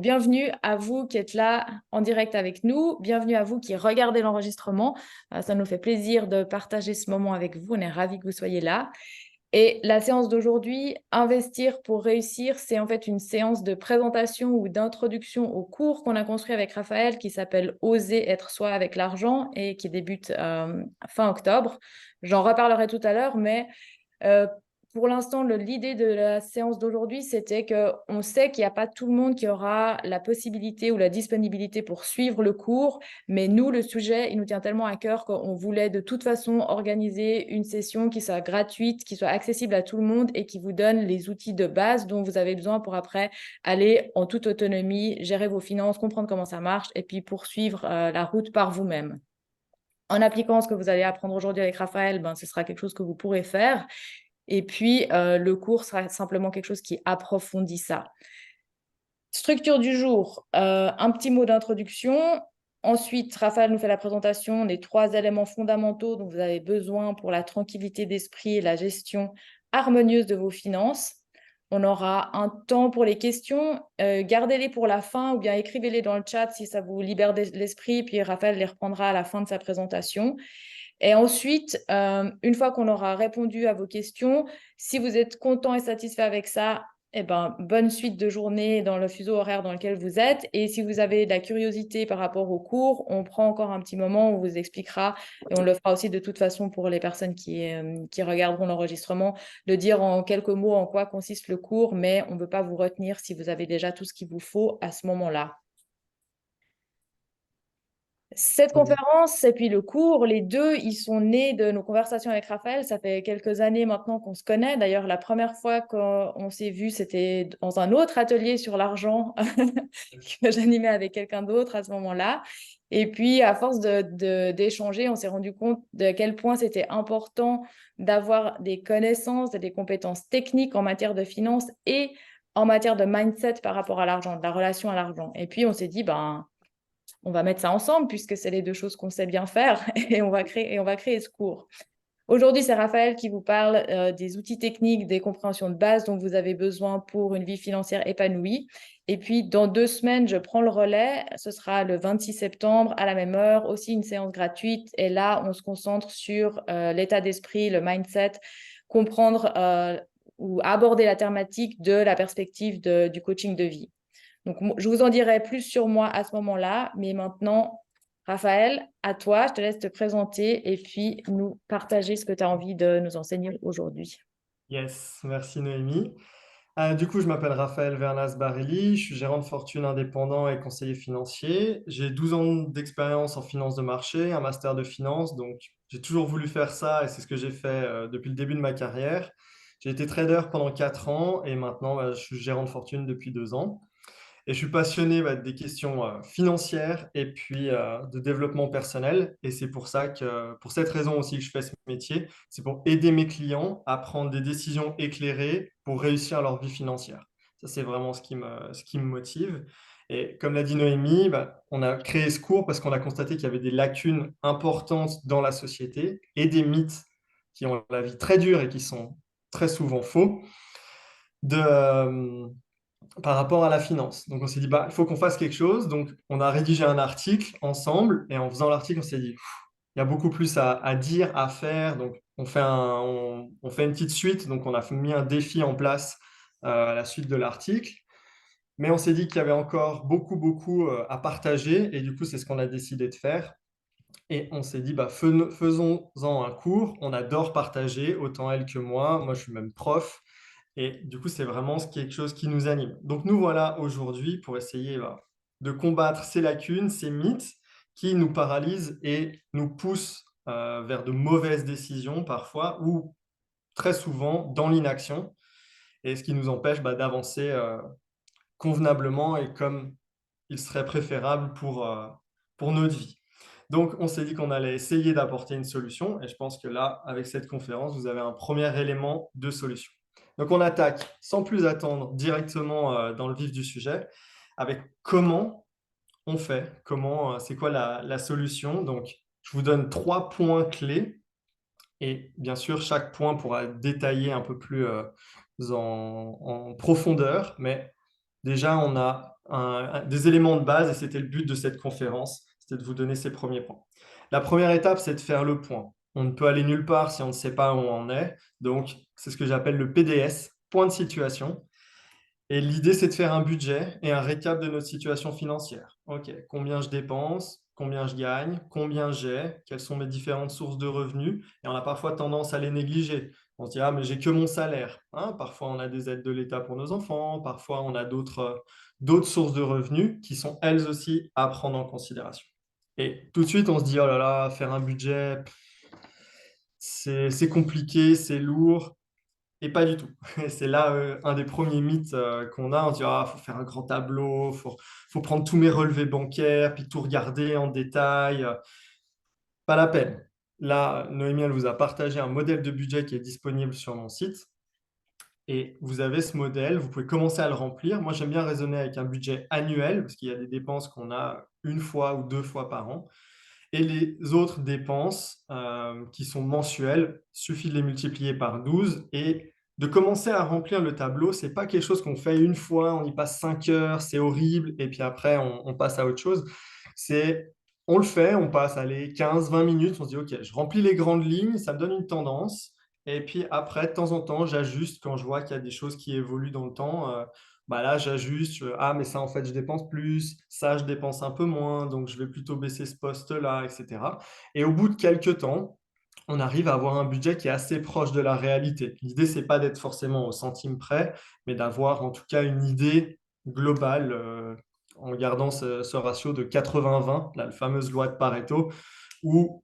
Donc, bienvenue à vous qui êtes là en direct avec nous. Bienvenue à vous qui regardez l'enregistrement. Ça nous fait plaisir de partager ce moment avec vous. On est ravis que vous soyez là. Et la séance d'aujourd'hui, Investir pour réussir, c'est en fait une séance de présentation ou d'introduction au cours qu'on a construit avec Raphaël qui s'appelle Oser être soi avec l'argent et qui débute fin octobre. J'en reparlerai tout à l'heure, mais euh, pour l'instant, l'idée de la séance d'aujourd'hui, c'était qu'on sait qu'il n'y a pas tout le monde qui aura la possibilité ou la disponibilité pour suivre le cours, mais nous, le sujet, il nous tient tellement à cœur qu'on voulait de toute façon organiser une session qui soit gratuite, qui soit accessible à tout le monde et qui vous donne les outils de base dont vous avez besoin pour après aller en toute autonomie, gérer vos finances, comprendre comment ça marche et puis poursuivre la route par vous-même. En appliquant ce que vous allez apprendre aujourd'hui avec Raphaël, ce sera quelque chose que vous pourrez faire. Et puis, le cours sera simplement quelque chose qui approfondit ça. Structure du jour, un petit mot d'introduction. Ensuite, Raphaël nous fait la présentation des 3 éléments fondamentaux dont vous avez besoin pour la tranquillité d'esprit et la gestion harmonieuse de vos finances. On aura un temps pour les questions. Gardez-les pour la fin ou bien écrivez-les dans le chat si ça vous libère l'esprit. Puis Raphaël les reprendra à la fin de sa présentation. Et ensuite, une fois qu'on aura répondu à vos questions, si vous êtes content et satisfait avec ça, eh ben, bonne suite de journée dans le fuseau horaire dans lequel vous êtes. Et si vous avez de la curiosité par rapport au cours, on prend encore un petit moment où on vous expliquera, et on le fera aussi de toute façon pour les personnes qui regarderont l'enregistrement, de dire en quelques mots en quoi consiste le cours, mais on ne veut pas vous retenir si vous avez déjà tout ce qu'il vous faut à ce moment-là. Cette conférence et puis le cours, les deux, ils sont nés de nos conversations avec Raphaël. Ça fait quelques années maintenant qu'on se connaît. D'ailleurs, la première fois qu'on s'est vu, c'était dans un autre atelier sur l'argent que j'animais avec quelqu'un d'autre à ce moment-là. Et puis, à force d'échanger, on s'est rendu compte de quel point c'était important d'avoir des connaissances et des compétences techniques en matière de finance et en matière de mindset par rapport à l'argent, de la relation à l'argent. Et puis, on s'est dit, on va mettre ça ensemble puisque c'est les deux choses qu'on sait bien faire et on va créer ce cours. Aujourd'hui, c'est Raphaël qui vous parle des outils techniques, des compréhensions de base dont vous avez besoin pour une vie financière épanouie. Et puis, dans 2 semaines, je prends le relais. Ce sera le 26 septembre à la même heure, aussi une séance gratuite. Et là, on se concentre sur l'état d'esprit, le mindset, comprendre ou aborder la thématique de la perspective du coaching de vie. Donc, je vous en dirai plus sur moi à ce moment-là, mais maintenant, Raphaël, à toi, je te laisse te présenter et puis nous partager ce que tu as envie de nous enseigner aujourd'hui. Yes, merci Noémie. Du coup, je m'appelle Raphaël Vernas Barilli, je suis gérant de fortune indépendant et conseiller financier. J'ai 12 ans d'expérience en finance de marché, un master de finance, donc j'ai toujours voulu faire ça et c'est ce que j'ai fait depuis le début de ma carrière. J'ai été trader pendant 4 ans et maintenant je suis gérant de fortune depuis 2 ans. Et je suis passionné des questions financières et puis de développement personnel. Et c'est pour ça que, pour cette raison aussi que je fais ce métier, c'est pour aider mes clients à prendre des décisions éclairées pour réussir leur vie financière. Ça, c'est vraiment ce qui me motive. Et comme l'a dit Noémie, on a créé ce cours parce qu'on a constaté qu'il y avait des lacunes importantes dans la société et des mythes qui ont la vie très dure et qui sont très souvent faux. De, par rapport à la finance. Donc on s'est dit, il faut qu'on fasse quelque chose. Donc on a rédigé un article ensemble et en faisant l'article, on s'est dit, il y a beaucoup plus à dire, à faire. Donc on fait une petite suite. Donc on a mis un défi en place à la suite de l'article. Mais on s'est dit qu'il y avait encore beaucoup à partager et du coup, c'est ce qu'on a décidé de faire. Et on s'est dit, faisons-en un cours. On adore partager, autant elle que moi. Moi, je suis même prof. Et du coup, c'est vraiment quelque chose qui nous anime. Donc nous voilà aujourd'hui pour essayer de combattre ces lacunes, ces mythes qui nous paralysent et nous poussent vers de mauvaises décisions parfois ou très souvent dans l'inaction et ce qui nous empêche d'avancer convenablement et comme il serait préférable pour notre vie. Donc, on s'est dit qu'on allait essayer d'apporter une solution et je pense que là, avec cette conférence, vous avez un premier élément de solution. Donc, on attaque sans plus attendre directement dans le vif du sujet avec comment on fait, c'est quoi la solution. Donc, je vous donne 3 points clés et bien sûr, chaque point pourra détailler un peu plus en profondeur, mais déjà, on a des éléments de base et c'était le but de cette conférence, c'était de vous donner ces premiers points. La première étape, c'est de faire le point. On ne peut aller nulle part si on ne sait pas où on en est. Donc, c'est ce que j'appelle le PDS, point de situation. Et l'idée, c'est de faire un budget et un récap de notre situation financière. OK, combien je dépense, combien je gagne, combien j'ai, quelles sont mes différentes sources de revenus. Et on a parfois tendance à les négliger. On se dit, ah, mais j'ai que mon salaire. Hein, parfois, on a des aides de l'État pour nos enfants. Parfois, on a d'autres sources de revenus qui sont elles aussi à prendre en considération. Et tout de suite, on se dit, oh là là, faire un budget, c'est compliqué, c'est lourd. Et pas du tout. C'est là un des premiers mythes qu'on a. On dit, ah, faut faire un grand tableau, faut prendre tous mes relevés bancaires, puis tout regarder en détail. Pas la peine. Là, Noémie, elle vous a partagé un modèle de budget qui est disponible sur mon site. Et vous avez ce modèle, vous pouvez commencer à le remplir. Moi, j'aime bien raisonner avec un budget annuel, parce qu'il y a des dépenses qu'on a une fois ou deux fois par an. Et les autres dépenses qui sont mensuelles, suffit de les multiplier par 12 et de commencer à remplir le tableau. Ce n'est pas quelque chose qu'on fait une fois, on y passe 5 heures, c'est horrible, et puis après, on passe à autre chose. On le fait, on passe allez, 15-20 minutes, on se dit, OK, je remplis les grandes lignes, ça me donne une tendance. Et puis après, de temps en temps, j'ajuste quand je vois qu'il y a des choses qui évoluent dans le temps. Bah là, j'ajuste, ah, mais ça, en fait, je dépense plus, ça, je dépense un peu moins, donc je vais plutôt baisser ce poste-là, etc. Et au bout de quelques temps, on arrive à avoir un budget qui est assez proche de la réalité. L'idée, c'est pas d'être forcément au centime près, mais d'avoir en tout cas une idée globale en gardant ce ratio de 80-20, la fameuse loi de Pareto, où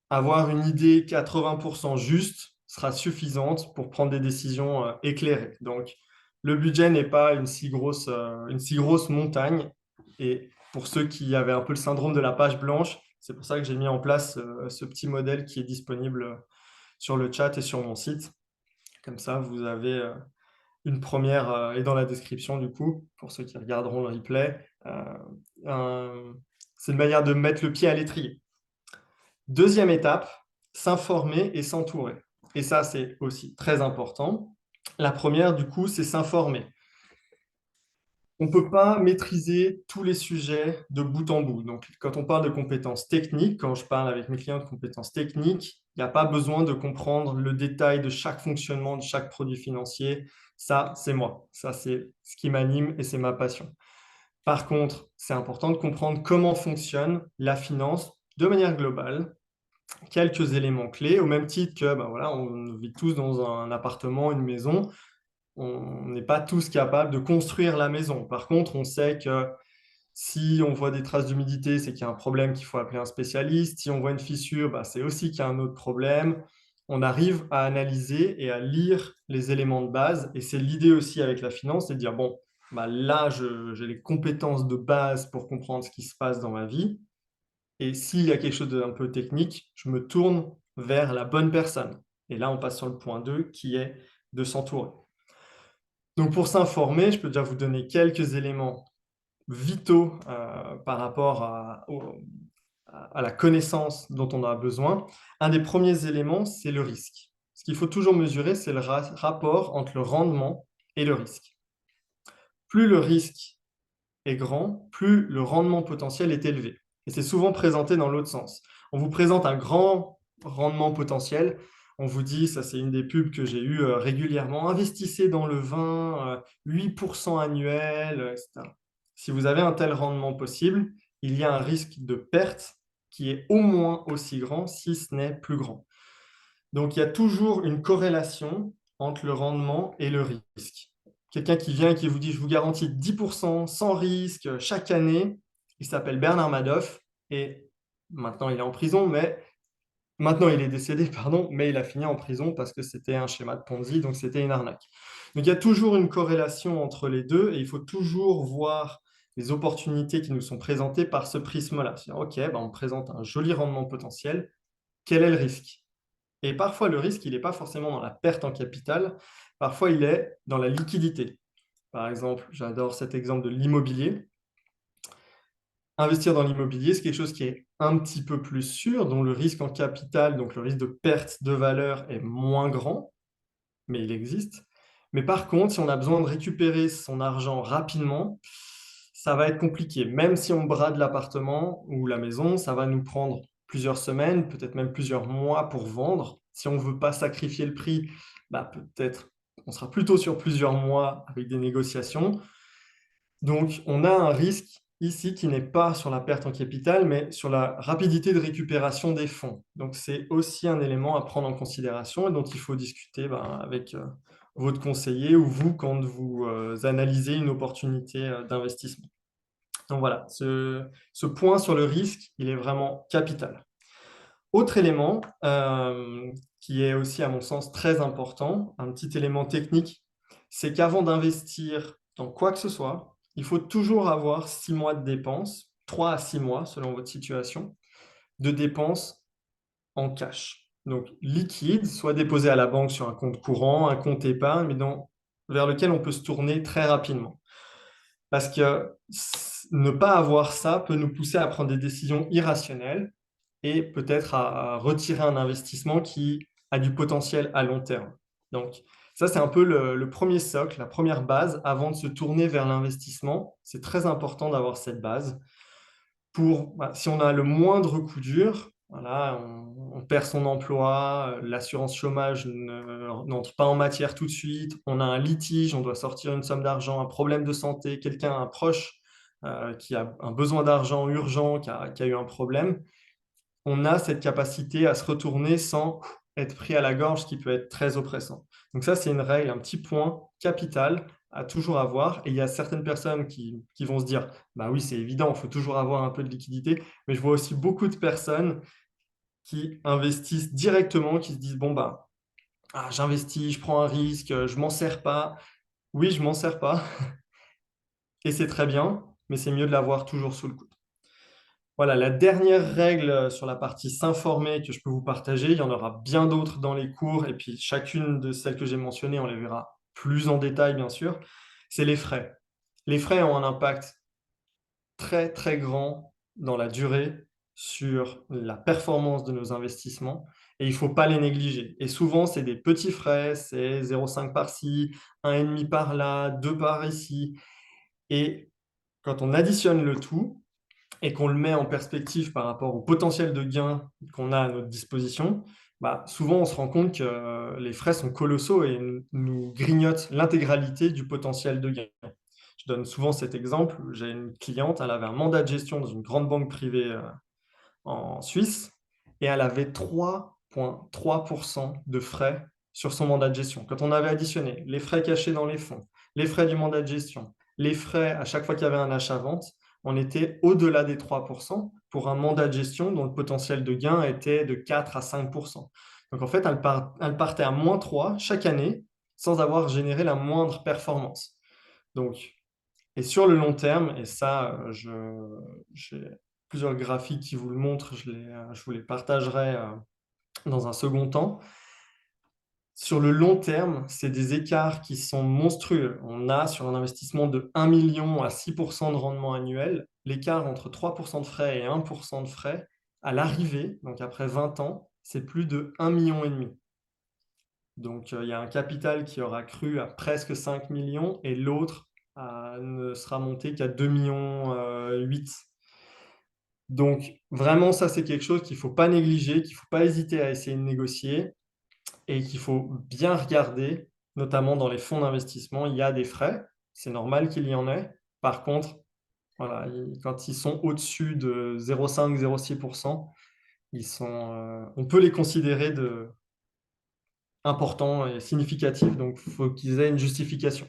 avoir une idée 80% juste sera suffisante pour prendre des décisions éclairées. Donc, le budget n'est pas une si grosse montagne. Et pour ceux qui avaient un peu le syndrome de la page blanche, c'est pour ça que j'ai mis en place ce petit modèle qui est disponible sur le chat et sur mon site. Comme ça, vous avez une première, et dans la description du coup, pour ceux qui regarderont le replay, c'est une manière de mettre le pied à l'étrier. Deuxième étape, s'informer et s'entourer. Et ça, c'est aussi très important. La première, du coup, c'est s'informer. On ne peut pas maîtriser tous les sujets de bout en bout. Donc, quand on parle de compétences techniques, quand je parle avec mes clients de compétences techniques, il n'y a pas besoin de comprendre le détail de chaque fonctionnement, de chaque produit financier. Ça, c'est moi. Ça, c'est ce qui m'anime et c'est ma passion. Par contre, c'est important de comprendre comment fonctionne la finance de manière globale, quelques éléments clés, au même titre que ben voilà, on vit tous dans un appartement, une maison. On n'est pas tous capables de construire la maison. Par contre, on sait que si on voit des traces d'humidité, c'est qu'il y a un problème qu'il faut appeler un spécialiste. Si on voit une fissure, bah, c'est aussi qu'il y a un autre problème. On arrive à analyser et à lire les éléments de base. Et c'est l'idée aussi avec la finance, c'est de dire, bon, bah là, j'ai les compétences de base pour comprendre ce qui se passe dans ma vie. Et s'il y a quelque chose d'un peu technique, je me tourne vers la bonne personne. Et là, on passe sur le point 2 qui est de s'entourer. Donc, pour s'informer, je peux déjà vous donner quelques éléments vitaux par rapport à la connaissance dont on a besoin. Un des premiers éléments, c'est le risque. Ce qu'il faut toujours mesurer, c'est le rapport entre le rendement et le risque. Plus le risque est grand, plus le rendement potentiel est élevé. Et c'est souvent présenté dans l'autre sens. On vous présente un grand rendement potentiel. On vous dit, ça c'est une des pubs que j'ai eues régulièrement, investissez dans le vin, 8% annuel, etc. Si vous avez un tel rendement possible, il y a un risque de perte qui est au moins aussi grand, si ce n'est plus grand. Donc, il y a toujours une corrélation entre le rendement et le risque. Quelqu'un qui vient et qui vous dit, je vous garantis 10% sans risque chaque année, il s'appelle Bernard Madoff et maintenant il est en prison, mais maintenant il est décédé, pardon, mais il a fini en prison parce que c'était un schéma de Ponzi, donc c'était une arnaque. Donc, il y a toujours une corrélation entre les deux et il faut toujours voir les opportunités qui nous sont présentées par ce prisme-là. OK, ben on me présente un joli rendement potentiel. Quel est le risque? Et parfois, le risque, il n'est pas forcément dans la perte en capital, parfois, il est dans la liquidité. Par exemple, j'adore cet exemple de l'immobilier. Investir dans l'immobilier, c'est quelque chose qui est un petit peu plus sûr, dont le risque en capital, donc le risque de perte de valeur est moins grand, mais il existe. Mais par contre, si on a besoin de récupérer son argent rapidement, ça va être compliqué. Même si on brade l'appartement ou la maison, ça va nous prendre plusieurs semaines, peut-être même plusieurs mois pour vendre. Si on ne veut pas sacrifier le prix, bah, peut-être on sera plutôt sur plusieurs mois avec des négociations. Donc, on a un risque ici qui n'est pas sur la perte en capital, mais sur la rapidité de récupération des fonds. Donc, c'est aussi un élément à prendre en considération et dont il faut discuter avec votre conseiller ou vous quand vous analysez une opportunité d'investissement. Donc voilà, ce point sur le risque, il est vraiment capital. Autre élément qui est aussi à mon sens très important, un petit élément technique, c'est qu'avant d'investir dans quoi que ce soit, il faut toujours avoir 6 mois de dépenses, 3 à 6 mois selon votre situation, de dépenses en cash. Donc liquide, soit déposé à la banque sur un compte courant, un compte épargne, mais vers lequel on peut se tourner très rapidement. Parce que ne pas avoir ça peut nous pousser à prendre des décisions irrationnelles et peut-être à retirer un investissement qui a du potentiel à long terme. Donc, ça, c'est un peu le premier socle, la première base avant de se tourner vers l'investissement. C'est très important d'avoir cette base si on a le moindre coup dur, voilà, on perd son emploi, l'assurance chômage n'entre pas en matière tout de suite, on a un litige, on doit sortir une somme d'argent, un problème de santé, quelqu'un, un proche qui a un besoin d'argent urgent, qui a eu un problème, on a cette capacité à se retourner sans être pris à la gorge, ce qui peut être très oppressant. Donc ça, c'est une règle, un petit point capital à toujours avoir. Et il y a certaines personnes qui vont se dire, bah oui, c'est évident, il faut toujours avoir un peu de liquidité. Mais je vois aussi beaucoup de personnes qui investissent directement, qui se disent, bon, bah, j'investis, je prends un risque, je m'en sers pas. Oui, je m'en sers pas. Et c'est très bien, mais c'est mieux de l'avoir toujours sous le coude. Voilà, la dernière règle sur la partie s'informer que je peux vous partager, il y en aura bien d'autres dans les cours, et puis chacune de celles que j'ai mentionnées, on les verra plus en détail, bien sûr, c'est les frais. Les frais ont un impact très, très grand dans la durée sur la performance de nos investissements, et il ne faut pas les négliger. Et souvent, c'est des petits frais, c'est 0,5 par-ci, 1,5 par là, 2 par ici, et quand on additionne le tout, et qu'on le met en perspective par rapport au potentiel de gain qu'on a à notre disposition, souvent on se rend compte que les frais sont colossaux et nous grignotent l'intégralité du potentiel de gain. Je donne souvent cet exemple. J'ai une cliente, elle avait un mandat de gestion dans une grande banque privée en Suisse et elle avait 3,3% de frais sur son mandat de gestion. Quand on avait additionné les frais cachés dans les fonds, les frais du mandat de gestion, les frais à chaque fois qu'il y avait un achat-vente, on était au-delà des 3% pour un mandat de gestion dont le potentiel de gain était de 4 à 5%. Donc en fait, elle partait à moins 3 chaque année sans avoir généré la moindre performance. Donc, et sur le long terme, et ça, j'ai plusieurs graphiques qui vous le montrent, je vous les partagerai dans un second temps. Sur le long terme, c'est des écarts qui sont monstrueux. On a sur un investissement de 1 million à 6% de rendement annuel, l'écart entre 3% de frais et 1% de frais, à l'arrivée, donc après 20 ans, c'est plus de 1,5 million. Donc il y a un capital qui aura cru à presque 5 millions et l'autre ne sera monté qu'à 2,8 millions. Donc vraiment, ça c'est quelque chose qu'il ne faut pas négliger, qu'il ne faut pas hésiter à essayer de négocier et qu'il faut bien regarder, notamment dans les fonds d'investissement, il y a des frais, c'est normal qu'il y en ait. Par contre, voilà, quand ils sont au-dessus de 0,5-0,6%, on peut les considérer importants et significatifs, donc il faut qu'ils aient une justification.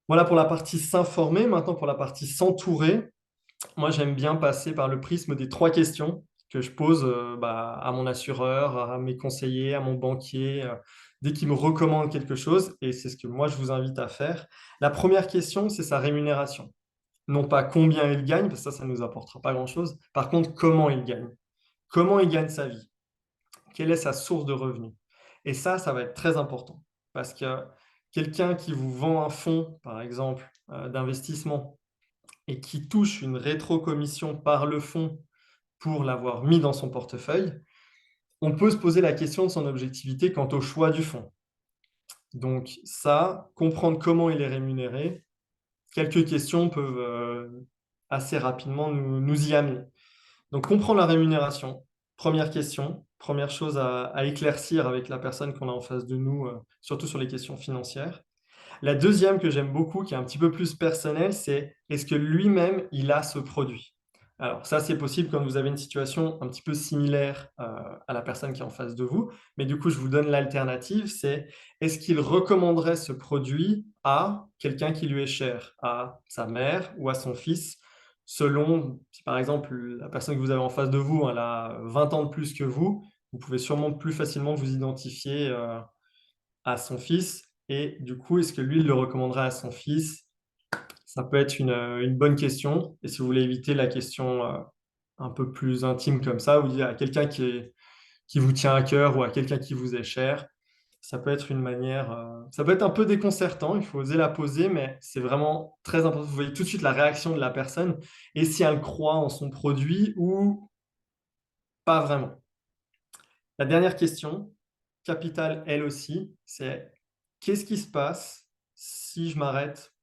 Voilà pour la partie s'informer. Maintenant, pour la partie s'entourer, moi j'aime bien passer par le prisme des 3 questions que je pose à mon assureur, à mes conseillers, à mon banquier, dès qu'ils me recommandent quelque chose, et c'est ce que moi je vous invite à faire. La première question, c'est sa rémunération. Non pas combien il gagne, parce que ça ne nous apportera pas grand-chose. Par contre, comment il gagne. Comment il gagne sa vie. Quelle est sa source de revenus. Et ça va être très important, parce que quelqu'un qui vous vend un fonds, par exemple, d'investissement, et qui touche une rétrocommission par le fonds pour l'avoir mis dans son portefeuille, on peut se poser la question de son objectivité quant au choix du fonds. Donc ça, comprendre comment il est rémunéré, quelques questions peuvent assez rapidement nous y amener. Donc, comprendre la rémunération, première question, première chose à éclaircir avec la personne qu'on a en face de nous, surtout sur les questions financières. La deuxième que j'aime beaucoup, qui est un petit peu plus personnelle, c'est est-ce que lui-même, il a ce produit? Alors ça, c'est possible quand vous avez une situation un petit peu similaire à la personne qui est en face de vous, mais du coup, je vous donne l'alternative, c'est est-ce qu'il recommanderait ce produit à quelqu'un qui lui est cher, à sa mère ou à son fils, selon, si par exemple, la personne que vous avez en face de vous, elle a 20 ans de plus que vous pouvez sûrement plus facilement vous identifier à son fils et du coup, est-ce que lui, il le recommanderait à son fils? Ça peut être une bonne question et si vous voulez éviter la question, un peu plus intime comme ça, vous dire à quelqu'un qui vous tient à cœur ou à quelqu'un qui vous est cher, ça peut être une manière, ça peut être un peu déconcertant, il faut oser la poser, mais c'est vraiment très important. Vous voyez tout de suite la réaction de la personne et si elle croit en son produit ou pas vraiment. La dernière question, capitale elle aussi, c'est qu'est-ce qui se passe si je m'arrête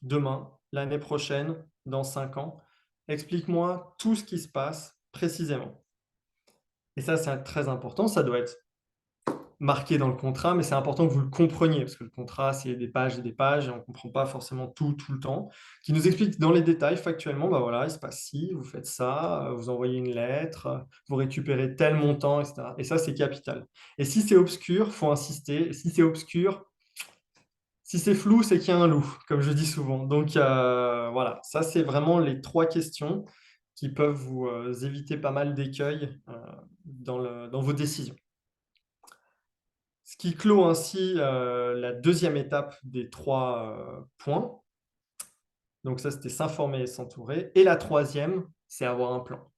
demain, l'année prochaine, dans 5 ans? Explique-moi tout ce qui se passe précisément. Et ça, c'est très important. Ça doit être marqué dans le contrat, mais c'est important que vous le compreniez, parce que le contrat, c'est des pages et des pages, et on ne comprend pas forcément tout le temps. Qui nous explique dans les détails, factuellement, bah voilà, il se passe ci, vous faites ça, vous envoyez une lettre, vous récupérez tel montant, etc. Et ça, c'est capital. Et si c'est obscur, il faut insister. Si c'est obscur, si c'est flou, c'est qu'il y a un loup, comme je dis souvent. Donc voilà, ça c'est vraiment les trois questions qui peuvent vous éviter pas mal d'écueils dans vos décisions. Ce qui clôt ainsi la deuxième étape des trois points. Donc ça, c'était s'informer et s'entourer. Et la troisième, c'est avoir un plan.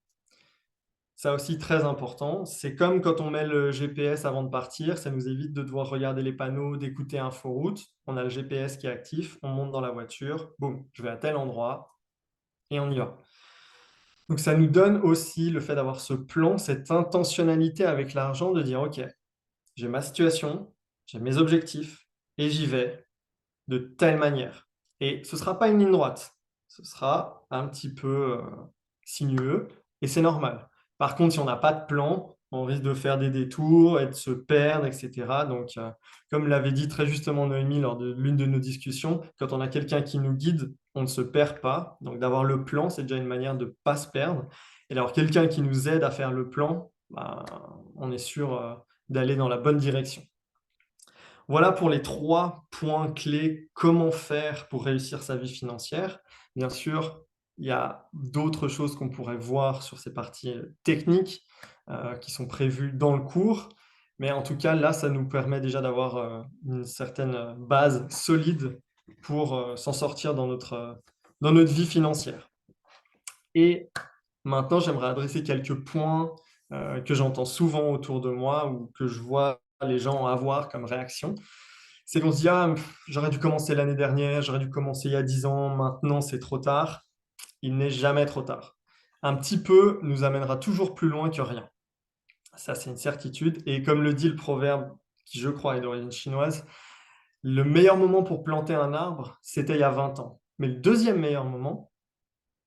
Ça aussi, très important. C'est comme quand on met le GPS avant de partir, ça nous évite de devoir regarder les panneaux, d'écouter Inforoute. On a le GPS qui est actif, on monte dans la voiture, boum, je vais à tel endroit et on y va. Donc ça nous donne aussi le fait d'avoir ce plan, cette intentionnalité avec l'argent de dire, OK, j'ai ma situation, j'ai mes objectifs et j'y vais de telle manière. Et ce ne sera pas une ligne droite, ce sera un petit peu sinueux et c'est normal. Par contre, si on n'a pas de plan, on risque de faire des détours et de se perdre, etc. Donc, comme l'avait dit très justement Noémie lors de l'une de nos discussions, quand on a quelqu'un qui nous guide, on ne se perd pas. Donc, d'avoir le plan, c'est déjà une manière de ne pas se perdre. Et d'avoir quelqu'un qui nous aide à faire le plan, bah, on est sûr d'aller dans la bonne direction. Voilà pour les trois points clés, comment faire pour réussir sa vie financière. Bien sûr, il y a d'autres choses qu'on pourrait voir sur ces parties techniques qui sont prévues dans le cours. Mais en tout cas, là, ça nous permet déjà d'avoir une certaine base solide pour s'en sortir dans notre vie financière. Et maintenant, j'aimerais adresser quelques points que j'entends souvent autour de moi ou que je vois les gens avoir comme réaction. C'est qu'on se dit, ah, j'aurais dû commencer l'année dernière, j'aurais dû commencer il y a 10 ans, maintenant c'est trop tard. Il n'est jamais trop tard. Un petit peu nous amènera toujours plus loin que rien. Ça, c'est une certitude. Et comme le dit le proverbe, qui je crois est d'origine chinoise, le meilleur moment pour planter un arbre, c'était il y a 20 ans. Mais le deuxième meilleur moment,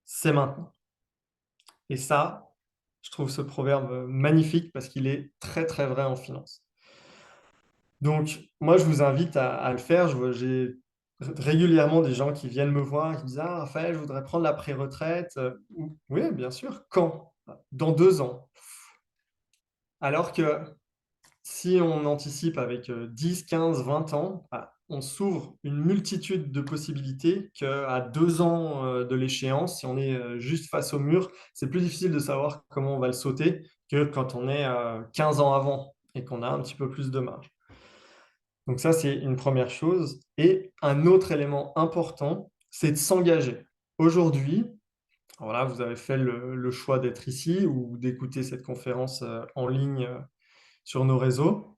c'est maintenant. Et ça, je trouve ce proverbe magnifique parce qu'il est très très vrai en finance. Donc, moi, je vous invite à le faire. J'ai régulièrement des gens qui viennent me voir et qui disent, ah, Raphaël, je voudrais prendre la pré-retraite. Oui, bien sûr. Quand? Dans 2 ans. Alors que si on anticipe avec 10, 15, 20 ans, bah, on s'ouvre une multitude de possibilités qu'à 2 ans de l'échéance, si on est juste face au mur, c'est plus difficile de savoir comment on va le sauter que quand on est 15 ans avant et qu'on a un petit peu plus de marge. Donc ça, c'est une première chose. Et un autre élément important, c'est de s'engager. Aujourd'hui, voilà, vous avez fait le choix d'être ici ou d'écouter cette conférence en ligne sur nos réseaux.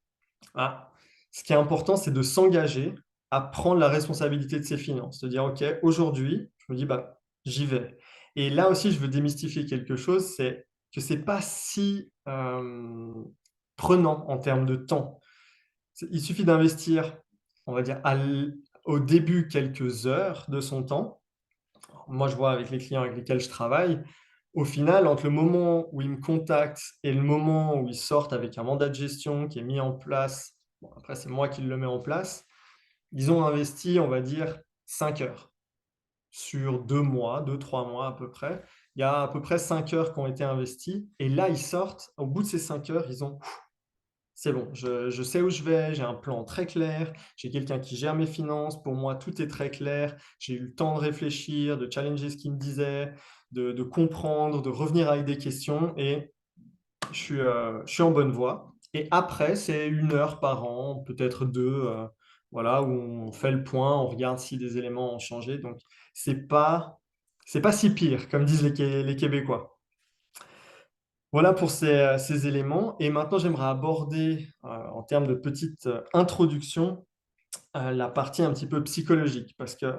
Ah, ce qui est important, c'est de s'engager à prendre la responsabilité de ses finances. De dire, OK, aujourd'hui, je me dis, bah, j'y vais. Et là aussi, je veux démystifier quelque chose, c'est que ce n'est pas si prenant en termes de temps. Il suffit d'investir, on va dire, au début quelques heures de son temps, moi, je vois avec les clients avec lesquels je travaille, au final, entre le moment où ils me contactent et le moment où ils sortent avec un mandat de gestion qui est mis en place, bon, après, c'est moi qui le mets en place, ils ont investi, on va dire, 5 heures sur 2 mois, 2-3 mois à peu près. Il y a à peu près 5 heures qui ont été investies. Et là, ils sortent, au bout de ces 5 heures, ils ont c'est bon, je sais où je vais, j'ai un plan très clair, j'ai quelqu'un qui gère mes finances, pour moi tout est très clair, j'ai eu le temps de réfléchir, de challenger ce qu'il me disait, de comprendre, de revenir avec des questions et je suis en bonne voie. Et après, c'est 1 heure par an, peut-être deux, voilà, où on fait le point, on regarde si des éléments ont changé. Donc, c'est pas, c'est pas si pire, comme disent les Québécois. Voilà pour ces éléments. Et maintenant, j'aimerais aborder, en termes de petite introduction, la partie un petit peu psychologique. Parce que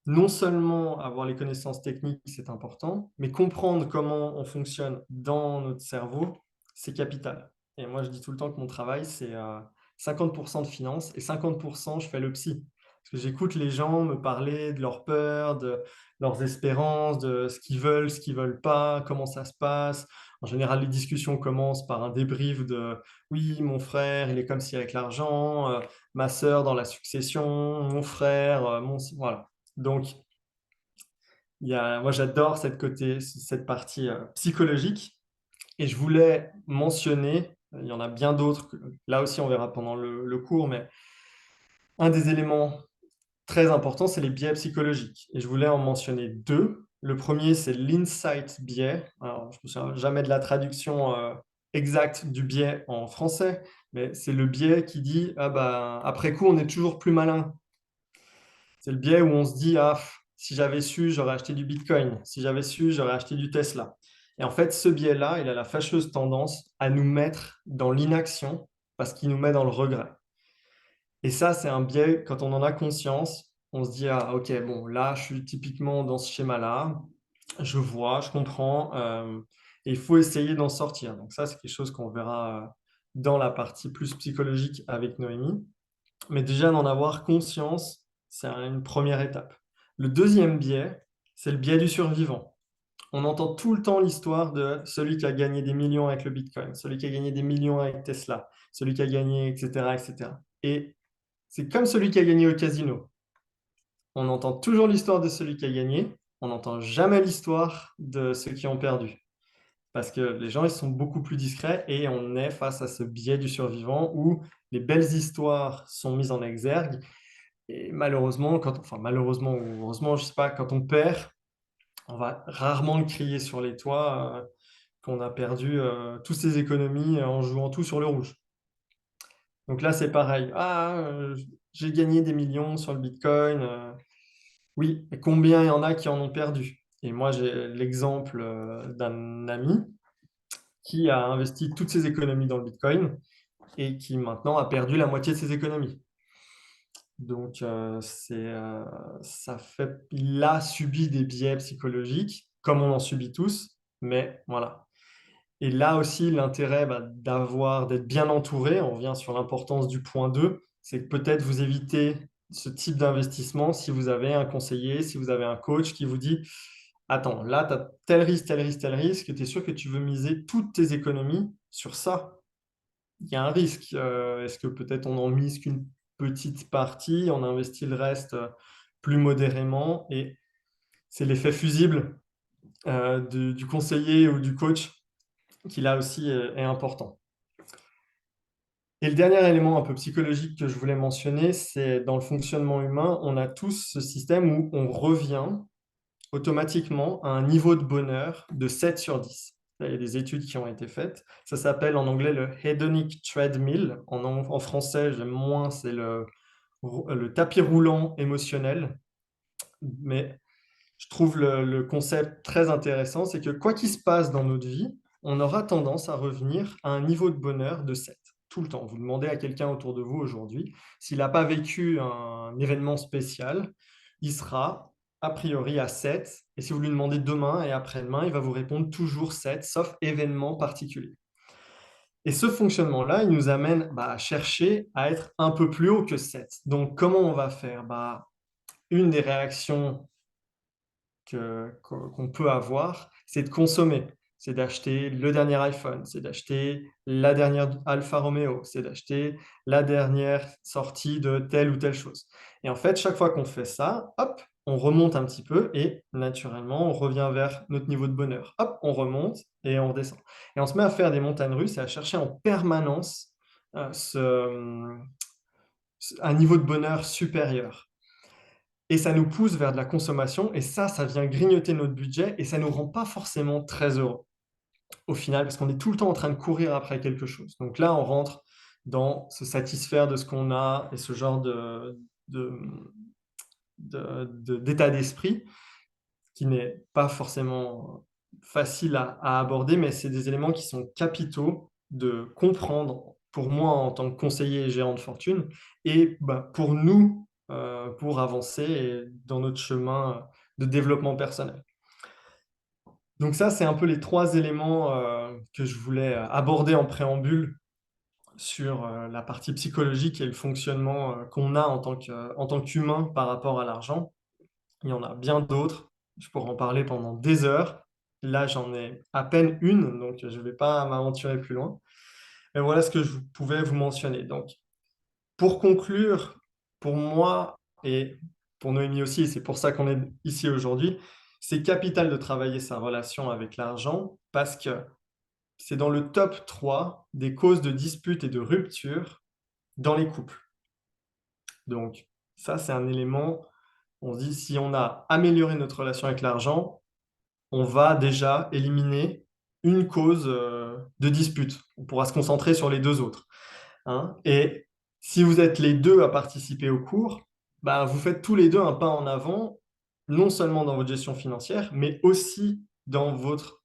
non seulement avoir les connaissances techniques, c'est important, mais comprendre comment on fonctionne dans notre cerveau, c'est capital. Et moi, je dis tout le temps que mon travail, c'est 50% de finance et 50% je fais le psy. Parce que j'écoute les gens me parler de leurs peurs, de leurs espérances, de ce qu'ils veulent pas, comment ça se passe. En général, les discussions commencent par un débrief de oui, mon frère, il est comme ci avec l'argent, ma sœur dans la succession, mon frère, voilà. Donc, moi, j'adore cette partie psychologique et je voulais mentionner, il y en a bien d'autres, là aussi on verra pendant le cours, mais un des éléments très importants, c'est les biais psychologiques. Et je voulais en mentionner deux. Le premier, c'est l'insight biais. Alors, je ne me souviens jamais de la traduction exacte du biais en français, mais c'est le biais qui dit, ah bah, après coup, on est toujours plus malin. C'est le biais où on se dit, ah, si j'avais su, j'aurais acheté du Bitcoin. Si j'avais su, j'aurais acheté du Tesla. Et en fait, ce biais-là, il a la fâcheuse tendance à nous mettre dans l'inaction parce qu'il nous met dans le regret. Et ça, c'est un biais, quand on en a conscience, on se dit, ah, ok, bon, là, je suis typiquement dans ce schéma-là. Je vois, je comprends. Et il faut essayer d'en sortir. Donc ça, c'est quelque chose qu'on verra dans la partie plus psychologique avec Noémie. Mais déjà d'en avoir conscience, c'est une première étape. Le deuxième biais, c'est le biais du survivant. On entend tout le temps l'histoire de celui qui a gagné des millions avec le Bitcoin, celui qui a gagné des millions avec Tesla, celui qui a gagné, etc., etc. Et c'est comme celui qui a gagné au casino. On entend toujours l'histoire de celui qui a gagné, on n'entend jamais l'histoire de ceux qui ont perdu. Parce que les gens, ils sont beaucoup plus discrets et on est face à ce biais du survivant où les belles histoires sont mises en exergue. Et malheureusement, enfin malheureusement ou heureusement, je sais pas, quand on perd, on va rarement le crier sur les toits qu'on a perdu toutes ses économies en jouant tout sur le rouge. Donc là, c'est pareil. Ah, j'ai gagné des millions sur le Bitcoin. Oui, et combien il y en a qui en ont perdu? Et moi, j'ai l'exemple d'un ami qui a investi toutes ses économies dans le Bitcoin et qui maintenant a perdu la moitié de ses économies. Donc, il a subi des biais psychologiques, comme on en subit tous, mais voilà. Et là aussi, l'intérêt d'être bien entouré, on revient sur l'importance du point 2, c'est que peut-être vous évitez ce type d'investissement si vous avez un conseiller, si vous avez un coach qui vous dit, attends, là, tu as tel risque, tel risque, tel risque, tu es sûr que tu veux miser toutes tes économies sur ça. Il y a un risque. Est-ce que peut-être on en mise qu'une petite partie, on investit le reste plus modérément et c'est l'effet fusible du conseiller ou du coach qui là aussi est important. Et le dernier élément un peu psychologique que je voulais mentionner, c'est dans le fonctionnement humain, on a tous ce système où on revient automatiquement à un niveau de bonheur de 7 sur 10. Là, il y a des études qui ont été faites. Ça s'appelle en anglais le hedonic treadmill. En français, j'aime moins, c'est le tapis roulant émotionnel. Mais je trouve le concept très intéressant, c'est que quoi qu'il se passe dans notre vie, on aura tendance à revenir à un niveau de bonheur de 7 tout le temps. Vous demandez à quelqu'un autour de vous aujourd'hui, s'il n'a pas vécu un événement spécial, il sera a priori à 7. Et si vous lui demandez demain et après-demain, il va vous répondre toujours 7, sauf événement particulier. Et ce fonctionnement-là, il nous amène à chercher à être un peu plus haut que 7. Donc, comment on va faire? Une des réactions qu'on peut avoir, c'est de consommer. C'est d'acheter le dernier iPhone, c'est d'acheter la dernière Alfa Romeo, c'est d'acheter la dernière sortie de telle ou telle chose. Et en fait, chaque fois qu'on fait ça, hop, on remonte un petit peu et naturellement, on revient vers notre niveau de bonheur. Hop, on remonte et on redescend. Et on se met à faire des montagnes russes et à chercher en permanence euh, ce, un niveau de bonheur supérieur. Et ça nous pousse vers de la consommation et ça vient grignoter notre budget et ça ne nous rend pas forcément très heureux au final parce qu'on est tout le temps en train de courir après quelque chose. Donc là, on rentre dans se satisfaire de ce qu'on a et ce genre de, d'état d'esprit qui n'est pas forcément facile à aborder, mais c'est des éléments qui sont capitaux de comprendre pour moi en tant que conseiller et gérant de fortune et bah, pour nous, pour avancer dans notre chemin de développement personnel. Donc ça, c'est un peu les trois éléments que je voulais aborder en préambule sur la partie psychologique et le fonctionnement qu'on a en tant qu'humain par rapport à l'argent. Il y en a bien d'autres. Je pourrais en parler pendant des heures. Là, j'en ai à peine une, donc je ne vais pas m'aventurer plus loin. Et voilà ce que je pouvais vous mentionner. Donc, pour conclure, pour moi et pour Noémie aussi, et c'est pour ça qu'on est ici aujourd'hui, c'est capital de travailler sa relation avec l'argent parce que c'est dans le top 3 des causes de disputes et de rupture dans les couples. Donc, ça, c'est un élément. On se dit, si on a amélioré notre relation avec l'argent, on va déjà éliminer une cause de dispute. On pourra se concentrer sur les deux autres, hein. Et si vous êtes les deux à participer au cours, bah, vous faites tous les deux un pas en avant, non seulement dans votre gestion financière, mais aussi dans votre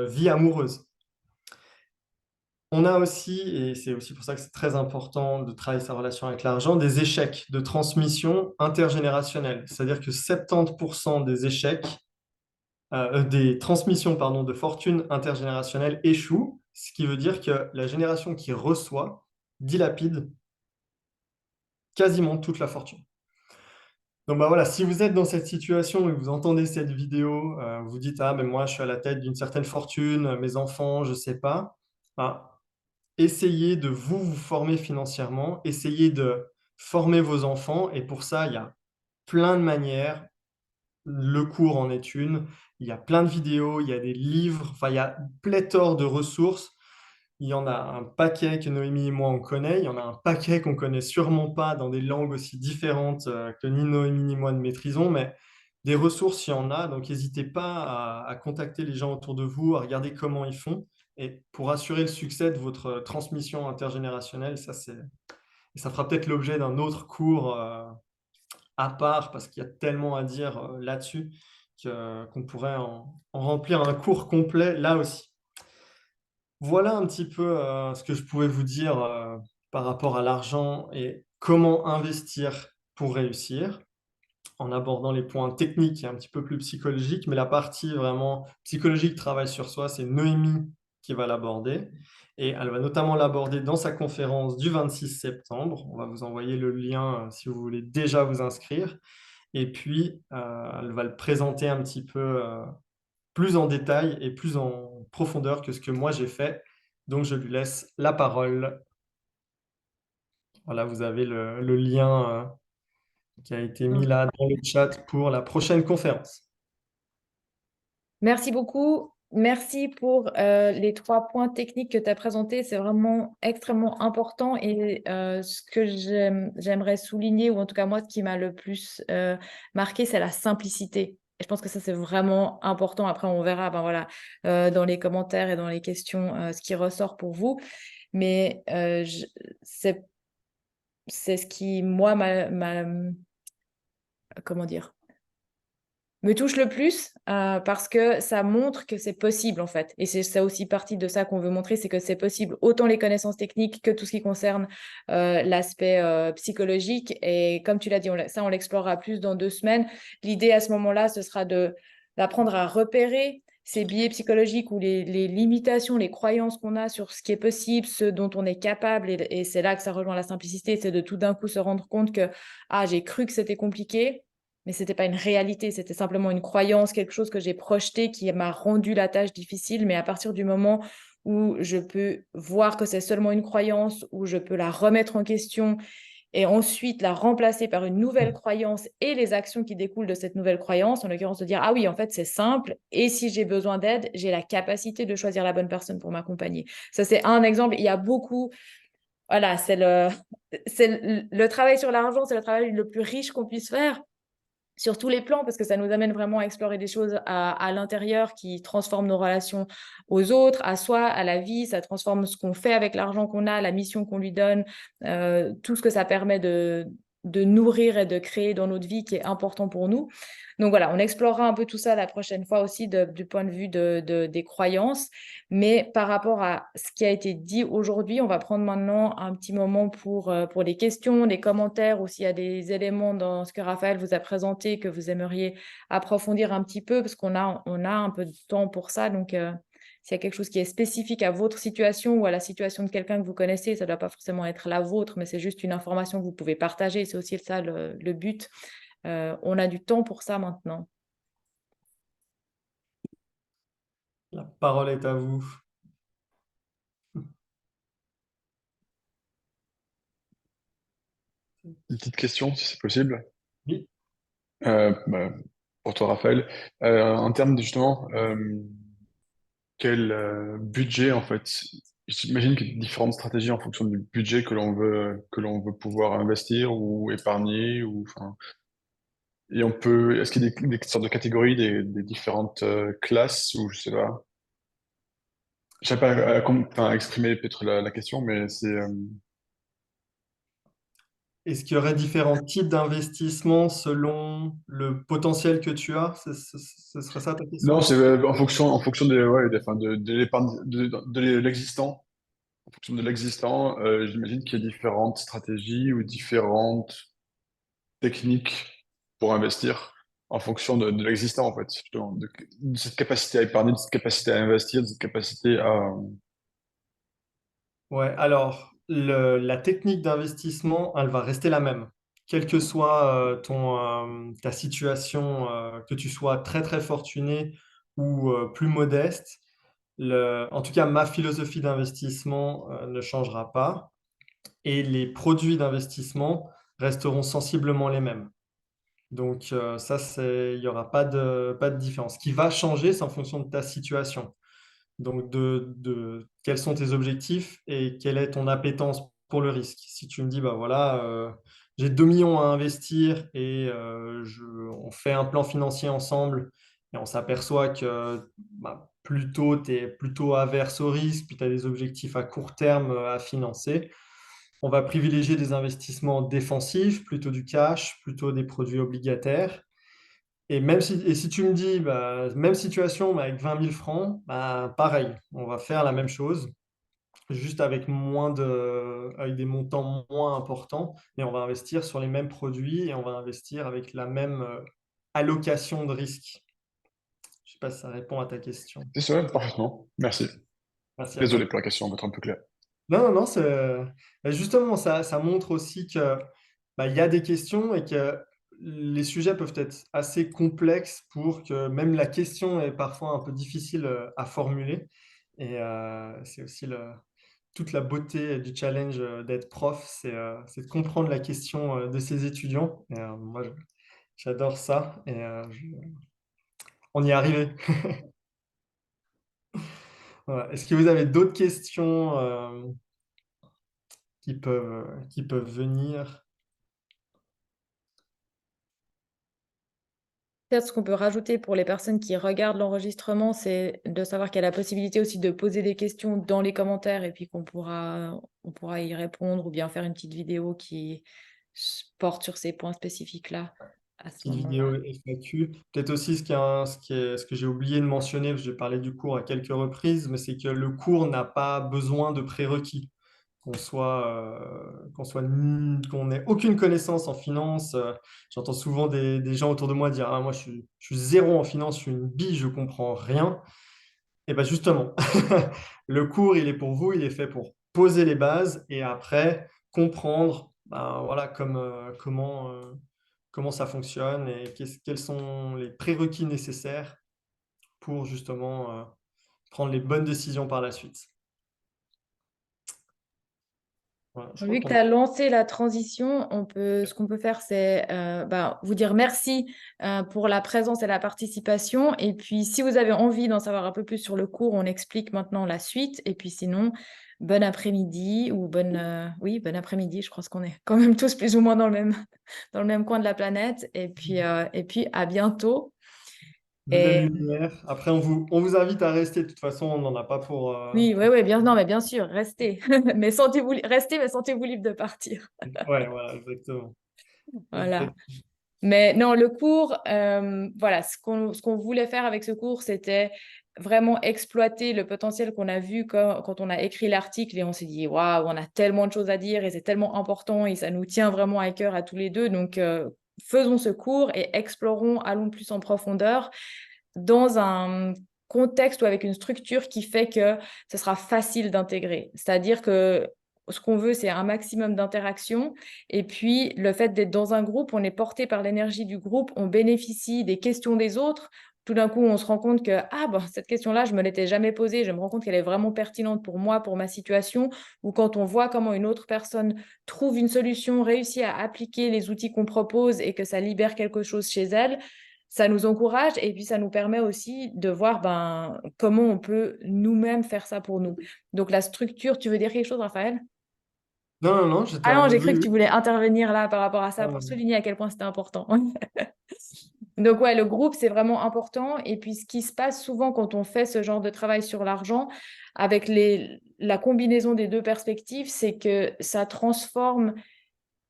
vie amoureuse. On a aussi, et c'est aussi pour ça que c'est très important de travailler sa relation avec l'argent, des échecs de transmission intergénérationnelle. C'est-à-dire que 70% des échecs, des transmissions pardon, de fortune intergénérationnelle échouent, ce qui veut dire que la génération qui reçoit dilapide quasiment toute la fortune. Donc bah voilà, si vous êtes dans cette situation et que vous entendez cette vidéo, vous dites ah mais moi je suis à la tête d'une certaine fortune, mes enfants, je sais pas. Ah, essayez de vous former financièrement, essayez de former vos enfants et pour ça il y a plein de manières. Le cours en est une. Il y a plein de vidéos, il y a des livres, enfin il y a pléthore de ressources. Il y en a un paquet que Noémie et moi on connaît, il y en a un paquet qu'on connaît sûrement pas dans des langues aussi différentes que ni Noémie ni moi ne maîtrisons, mais des ressources, il y en a, donc n'hésitez pas à contacter les gens autour de vous, à regarder comment ils font. Et pour assurer le succès de votre transmission intergénérationnelle, ça fera peut-être l'objet d'un autre cours à part, parce qu'il y a tellement à dire là-dessus qu'on pourrait en remplir un cours complet là aussi. Voilà un petit peu ce que je pouvais vous dire par rapport à l'argent et comment investir pour réussir, en abordant les points techniques et un petit peu plus psychologiques, mais la partie vraiment psychologique, travail sur soi, c'est Noémie qui va l'aborder. Et elle va notamment l'aborder dans sa conférence du 26 septembre. On va vous envoyer le lien si vous voulez déjà vous inscrire. Et puis, elle va le présenter un petit peu plus en détail et plus en profondeur que ce que moi j'ai fait. Donc, je lui laisse la parole. Voilà, vous avez le lien qui a été mis là dans le chat pour la prochaine conférence. Merci beaucoup. Merci pour les 3 points techniques que tu as présentés. C'est vraiment extrêmement important. Et ce que j'aimerais souligner, ou en tout cas moi, ce qui m'a le plus marqué, c'est la simplicité. Et je pense que ça, c'est vraiment important. Après, on verra ben voilà, dans les commentaires et dans les questions ce qui ressort pour vous. Mais c'est ce qui, moi, comment dire, me touche le plus parce que ça montre que c'est possible en fait. Et c'est ça aussi partie de ça qu'on veut montrer, c'est que c'est possible, autant les connaissances techniques que tout ce qui concerne l'aspect psychologique. Et comme tu l'as dit, ça on l'explorera plus dans 2 semaines. L'idée à ce moment-là, ce sera d'apprendre à repérer ces biais psychologiques ou les limitations, les croyances qu'on a sur ce qui est possible, ce dont on est capable. Et c'est là que ça rejoint la simplicité, c'est de tout d'un coup se rendre compte que ah, j'ai cru que c'était compliqué. Mais mais ce n'était pas une réalité, c'était simplement une croyance, quelque chose que j'ai projeté qui m'a rendu la tâche difficile. Mais à partir du moment où je peux voir que c'est seulement une croyance, où je peux la remettre en question et ensuite la remplacer par une nouvelle croyance et les actions qui découlent de cette nouvelle croyance, en l'occurrence de dire, ah oui, en fait, c'est simple, et si j'ai besoin d'aide, j'ai la capacité de choisir la bonne personne pour m'accompagner. Ça, c'est un exemple. Il y a beaucoup, voilà, c'est le travail sur l'argent, c'est le travail le plus riche qu'on puisse faire sur tous les plans, parce que ça nous amène vraiment à explorer des choses à l'intérieur qui transforment nos relations aux autres, à soi, à la vie. Ça transforme ce qu'on fait avec l'argent qu'on a, la mission qu'on lui donne, tout ce que ça permet de nourrir et de créer dans notre vie qui est important pour nous. Donc voilà, on explorera un peu tout ça la prochaine fois aussi du point de vue des croyances. Mais par rapport à ce qui a été dit aujourd'hui, on va prendre maintenant un petit moment pour les questions, les commentaires, ou s'il y a des éléments dans ce que Raphaël vous a présenté que vous aimeriez approfondir un petit peu, parce qu'on a un peu de temps pour ça. Donc, s'il y a quelque chose qui est spécifique à votre situation ou à la situation de quelqu'un que vous connaissez, ça ne doit pas forcément être la vôtre, mais c'est juste une information que vous pouvez partager. C'est aussi ça le but. On a du temps pour ça maintenant. La parole est à vous. Une petite question, si c'est possible. Oui. Bah, pour toi, Raphaël. En termes de justement, quel budget en fait? J'imagine qu'il y a différentes stratégies en fonction du budget que l'on veut pouvoir investir ou épargner ou enfin. Et on peut, est-ce qu'il y a des sortes de catégories, des différentes classes ou je sais pas. Je sais pas enfin, exprimer peut-être la question, mais c'est Est-ce qu'il y aurait différents types d'investissements selon le potentiel que tu as? Ce serait ça ta non, question? c'est en fonction de, ouais, enfin, de l'épargne, de l'existant. En fonction de l'existant, j'imagine qu'il y a différentes stratégies ou différentes techniques pour investir en fonction de l'existant, en fait, justement, de cette capacité à épargner, de cette capacité à investir, de cette capacité à... Ouais, alors la technique d'investissement, elle va rester la même. Quelle que soit ta situation, que tu sois très très fortuné ou plus modeste, en tout cas, ma philosophie d'investissement ne changera pas et les produits d'investissement resteront sensiblement les mêmes. Donc ça, il n'y aura pas de différence. Ce qui va changer, c'est en fonction de ta situation. Donc, quels sont tes objectifs et quelle est ton appétence pour le risque. Si tu me dis, bah voilà, j'ai 2 millions à investir et on fait un plan financier ensemble et on s'aperçoit que bah, plutôt tu es plutôt averse au risque, puis tu as des objectifs à court terme à financer, on va privilégier des investissements défensifs, plutôt du cash, plutôt des produits obligataires. Et si tu me dis, bah, même situation, mais avec 20 000 francs, bah, pareil, on va faire la même chose, juste avec des montants moins importants, mais on va investir sur les mêmes produits et on va investir avec la même allocation de risque. Je ne sais pas si ça répond à ta question. C'est ça, parfaitement. Merci. Merci à Désolé toi. pour la question, on va être un peu clair. Non, non, non, bah, justement, ça montre aussi que bah, il y a des questions et que les sujets peuvent être assez complexes pour que même la question est parfois un peu difficile à formuler. Et c'est aussi toute la beauté du challenge d'être prof, c'est de comprendre la question de ses étudiants. Et, moi, j'adore ça et on y est arrivé. Voilà. Est-ce que vous avez d'autres questions qui peuvent venir? Peut-être ce qu'on peut rajouter pour les personnes qui regardent l'enregistrement, c'est de savoir qu'il y a la possibilité aussi de poser des questions dans les commentaires et puis on pourra y répondre ou bien faire une petite vidéo qui porte sur ces points spécifiques-là à ce Petite vidéo moment-là. FAQ. Peut-être aussi ce que j'ai oublié de mentionner, parce que j'ai parlé du cours à quelques reprises, mais c'est que le cours n'a pas besoin de prérequis. Qu'on n'ait aucune connaissance en finance. J'entends souvent des gens autour de moi dire, ah, moi je suis zéro en finance, je suis une bille, je comprends rien. Et bien justement, le cours, il est pour vous, il est fait pour poser les bases et après comprendre ben, voilà, comment comment ça fonctionne et quels sont les prérequis nécessaires pour justement prendre les bonnes décisions par la suite. Voilà, je crois Vu que qu'on tu as lancé la transition, ce qu'on peut faire, c'est vous dire merci pour la présence et la participation. Et puis, si vous avez envie d'en savoir un peu plus sur le cours, on explique maintenant la suite. Et puis sinon, bon après-midi ou oui, bon après-midi. Je pense qu'on est quand même tous plus ou moins dans le même coin de la planète. Et puis à bientôt. de même Et lumière. Après, on vous invite à rester. De toute façon, on n'en a pas pour. oui, oui, oui, bien, non, mais bien sûr, restez. Mais sentez-vous libre de partir. Ouais, voilà, exactement. Voilà. Mais non, le cours, voilà, ce qu'on voulait faire avec ce cours, c'était vraiment exploiter le potentiel qu'on a vu quand on a écrit l'article et on s'est dit, waouh, on a tellement de choses à dire et c'est tellement important et ça nous tient vraiment à cœur à tous les deux. Donc, faisons ce cours et explorons, allons plus en profondeur dans un contexte ou avec une structure qui fait que ce sera facile d'intégrer. C'est-à-dire que ce qu'on veut, c'est un maximum d'interaction. Et puis, le fait d'être dans un groupe, on est porté par l'énergie du groupe, on bénéficie des questions des autres. Tout d'un coup, on se rend compte que cette question-là, je ne me l'étais jamais posée. Je me rends compte qu'elle est vraiment pertinente pour moi, pour ma situation. Ou quand on voit comment une autre personne trouve une solution, réussit à appliquer les outils qu'on propose et que ça libère quelque chose chez elle, ça nous encourage et puis ça nous permet aussi de voir comment on peut nous-mêmes faire ça pour nous. Donc la structure, tu veux dire quelque chose, Raphaël? Non, non, non, j'étais Ah en non, j'ai mode cru oui, que oui. tu voulais intervenir là par rapport à ça Non, pour non, non. souligner à quel point c'était important. Donc ouais, le groupe, c'est vraiment important. Et puis ce qui se passe souvent quand on fait ce genre de travail sur l'argent, avec la combinaison des deux perspectives, c'est que ça transforme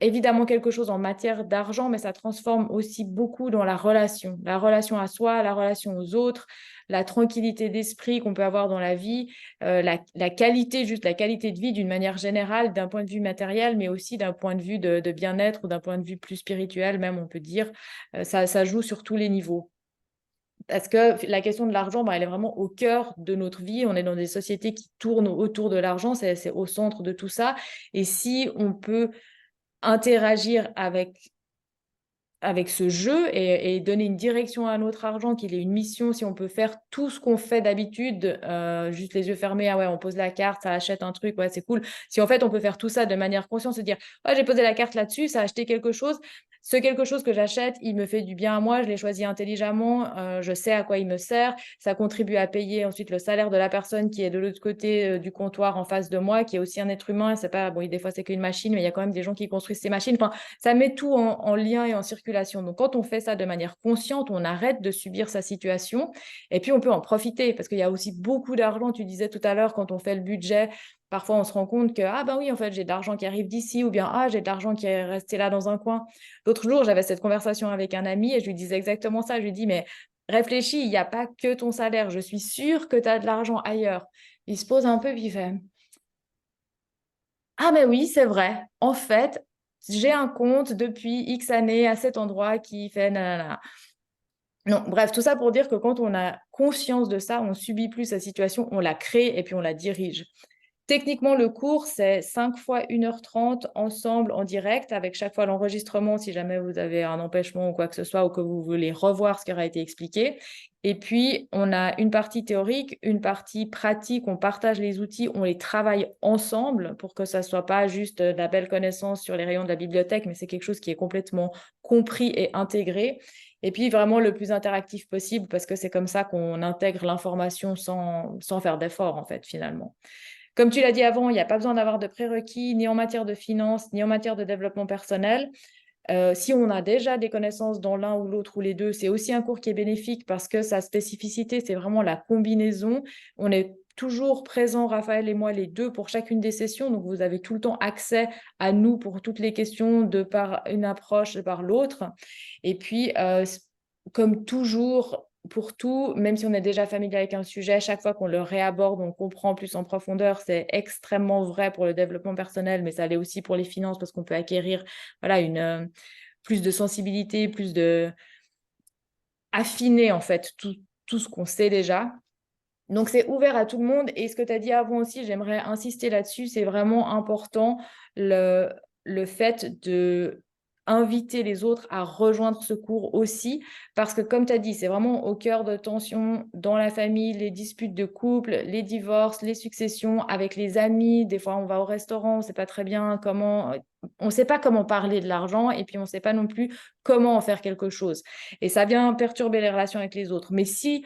évidemment quelque chose en matière d'argent, mais ça transforme aussi beaucoup dans la relation à soi, la relation aux autres, la tranquillité d'esprit qu'on peut avoir dans la vie, la qualité, juste la qualité de vie d'une manière générale, d'un point de vue matériel, mais aussi d'un point de vue de bien-être ou d'un point de vue plus spirituel, même on peut dire. Ça joue sur tous les niveaux. Parce que la question de l'argent, elle est vraiment au cœur de notre vie. On est dans des sociétés qui tournent autour de l'argent, c'est au centre de tout ça. Et si on peut interagir avec ce jeu et donner une direction à notre argent, qu'il ait une mission, si on peut faire tout ce qu'on fait d'habitude, juste les yeux fermés, ah ouais, on pose la carte, ça achète un truc, ouais, c'est cool. Si en fait on peut faire tout ça de manière consciente, se dire, ouais, j'ai posé la carte là-dessus, ça a acheté quelque chose, ce quelque chose que j'achète, il me fait du bien à moi, je l'ai choisi intelligemment, je sais à quoi il me sert, ça contribue à payer ensuite le salaire de la personne qui est de l'autre côté du comptoir en face de moi, qui est aussi un être humain, c'est pas, bon, des fois c'est qu'une machine, mais il y a quand même des gens qui construisent ces machines, enfin, ça met tout en lien et en circulation. Donc, quand on fait ça de manière consciente, on arrête de subir sa situation et puis on peut en profiter parce qu'il y a aussi beaucoup d'argent. Tu disais tout à l'heure, quand on fait le budget, parfois on se rend compte que, ah ben oui, en fait, j'ai de l'argent qui arrive d'ici ou bien, j'ai de l'argent qui est resté là dans un coin. L'autre jour, j'avais cette conversation avec un ami et je lui disais exactement ça. Je lui dis, mais réfléchis, il n'y a pas que ton salaire. Je suis sûre que tu as de l'argent ailleurs. Il se pose un peu, puis il fait, ah mais oui, c'est vrai. En fait, j'ai un compte depuis X années à cet endroit qui fait nanana. Non, bref, tout ça pour dire que quand on a conscience de ça, on subit plus sa situation, on la crée et puis on la dirige. Techniquement, le cours, c'est 5 fois 1h30 ensemble en direct, avec chaque fois l'enregistrement si jamais vous avez un empêchement ou quoi que ce soit, ou que vous voulez revoir ce qui aura été expliqué. Et puis, on a une partie théorique, une partie pratique, on partage les outils, on les travaille ensemble pour que ça ne soit pas juste de la belle connaissance sur les rayons de la bibliothèque, mais c'est quelque chose qui est complètement compris et intégré. Et puis, vraiment le plus interactif possible, parce que c'est comme ça qu'on intègre l'information sans faire d'effort, en fait, finalement. Comme tu l'as dit avant, il n'y a pas besoin d'avoir de prérequis, ni en matière de finance, ni en matière de développement personnel. Si on a déjà des connaissances dans l'un ou l'autre ou les deux, c'est aussi un cours qui est bénéfique parce que sa spécificité, c'est vraiment la combinaison. On est toujours présents, Raphaël et moi, les deux, pour chacune des sessions. Donc, vous avez tout le temps accès à nous pour toutes les questions de par une approche, de par l'autre. Et puis, comme toujours, pour tout, même si on est déjà familier avec un sujet, chaque fois qu'on le réaborde, on comprend plus en profondeur. C'est extrêmement vrai pour le développement personnel, mais ça l'est aussi pour les finances parce qu'on peut acquérir plus de sensibilité, plus de affiner en fait tout ce qu'on sait déjà. Donc, c'est ouvert à tout le monde. Et ce que tu as dit avant aussi, j'aimerais insister là-dessus, c'est vraiment important le fait de inviter les autres à rejoindre ce cours aussi, parce que comme tu as dit, c'est vraiment au cœur de tensions dans la famille, les disputes de couple, les divorces, les successions, avec les amis. Des fois, on va au restaurant, on ne sait pas très bien comment, on ne sait pas comment parler de l'argent et puis on ne sait pas non plus comment en faire quelque chose. Et ça vient perturber les relations avec les autres. Mais si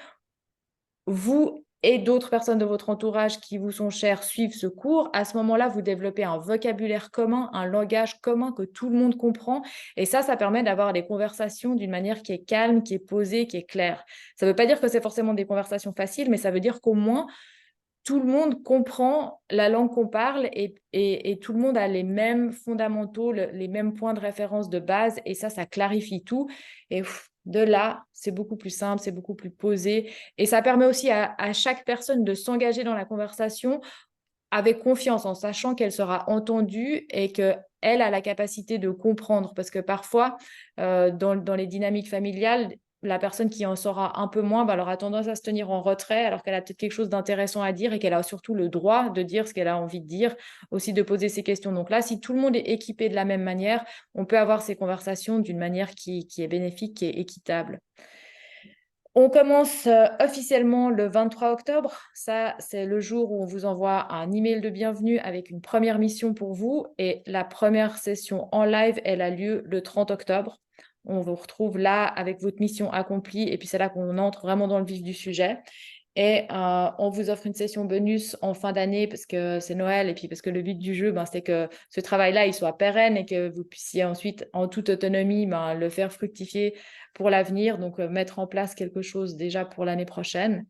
vous et d'autres personnes de votre entourage qui vous sont chères suivent ce cours, à ce moment-là, vous développez un vocabulaire commun, un langage commun que tout le monde comprend. Et ça permet d'avoir des conversations d'une manière qui est calme, qui est posée, qui est claire. Ça ne veut pas dire que c'est forcément des conversations faciles, mais ça veut dire qu'au moins, tout le monde comprend la langue qu'on parle et tout le monde a les mêmes fondamentaux, les mêmes points de référence de base. Et ça clarifie tout. Et de là, c'est beaucoup plus simple, c'est beaucoup plus posé. Et ça permet aussi à chaque personne de s'engager dans la conversation avec confiance, en sachant qu'elle sera entendue et qu'elle a la capacité de comprendre. Parce que parfois, dans les dynamiques familiales, la personne qui en saura un peu moins, elle aura tendance à se tenir en retrait alors qu'elle a peut-être quelque chose d'intéressant à dire et qu'elle a surtout le droit de dire ce qu'elle a envie de dire, aussi de poser ses questions. Donc là, si tout le monde est équipé de la même manière, on peut avoir ces conversations d'une manière qui est bénéfique, qui est équitable. On commence officiellement le 23 octobre. Ça, c'est le jour où on vous envoie un email de bienvenue avec une première mission pour vous. Et la première session en live, elle a lieu le 30 octobre. On vous retrouve là avec votre mission accomplie. Et puis, c'est là qu'on entre vraiment dans le vif du sujet. Et on vous offre une session bonus en fin d'année parce que c'est Noël et puis parce que le but du jeu, c'est que ce travail-là, il soit pérenne et que vous puissiez ensuite, en toute autonomie, le faire fructifier pour l'avenir. Donc, mettre en place quelque chose déjà pour l'année prochaine.